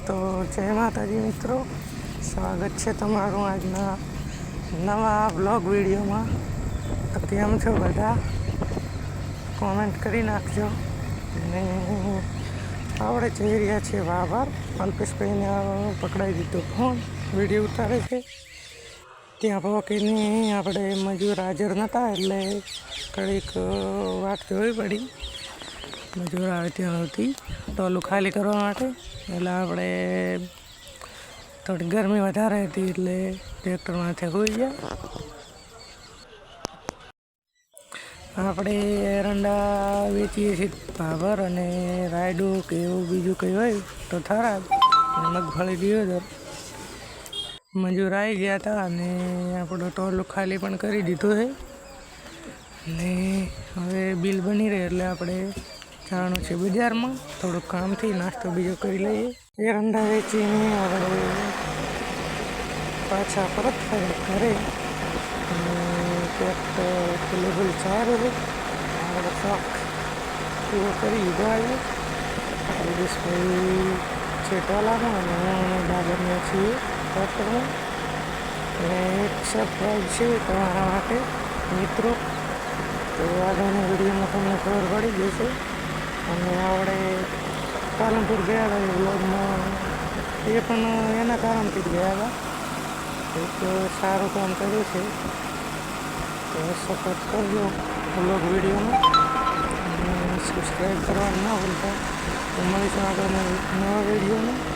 તો જય માતાજી મિત્રો, સ્વાગત છે તમારું આજના નવા બ્લોગ વિડીયોમાં। તો કેમ છો બધા, કોમેન્ટ કરી નાખજો। અને આપણે જઈ રહ્યા છીએ વાવર। અલ્પેશભાઈને પકડાઈ દીધો ફોન, વિડીયો ઉતારે છે। ત્યાં પહોંચીને આપણે મજૂર હાજર નહોતા એટલે ઘડીક વાટ જોવી પડી। મજૂર આવે ત્યાં હતી ટોલું ખાલી કરવા માટે। એટલે આપણે થોડી ગરમી વધારે હતી એટલે ટ્રેક્ટર માથે હોઈ ગયા। આપણે એરંડા વેચીએ છીએ ભાભર અને રાયડું કે એવું બીજું કંઈ હોય તો થરાદ અને મગફળી દિયોદર। મજૂર આવી ગયા હતા અને આપણું ટોલું ખાલી પણ કરી દીધું છે। અને હવે બિલ બની રહે એટલે આપણે જવાનું છે બજારમાં, થોડુંક કામથી નાસ્તો બીજો કરી લઈએ। એરંડા વેચીને આપણે પાછા પરત ફર્યા ઘરે અને કંઈક લેબલ સારું આપણે શોખ પૂરો કરી દીધો આજે। જગદીશભાઈ છે ટોલામાં અને હું ડાબરમાં છીએ ટ્રેક્ટરમાં। અને એક સરપ્રાઈઝ છે તમારા માટે મિત્રો, તો આગળના વિડીયોમાં તમને ખબર પડી જશે। અને આપણે પાલનપુર ગયા હતા એ વ્લોગમાં, એ પણ એના કારણથી જ ગયા હતા। એક સારું કામ કર્યું છે તો સપોર્ટ કરજો વ્લોગ વિડીયોમાં અને સબસ્ક્રાઈબ કરવાનું ના ભૂલતા। તો મળીશું આગળના નવા વિડીયોમાં।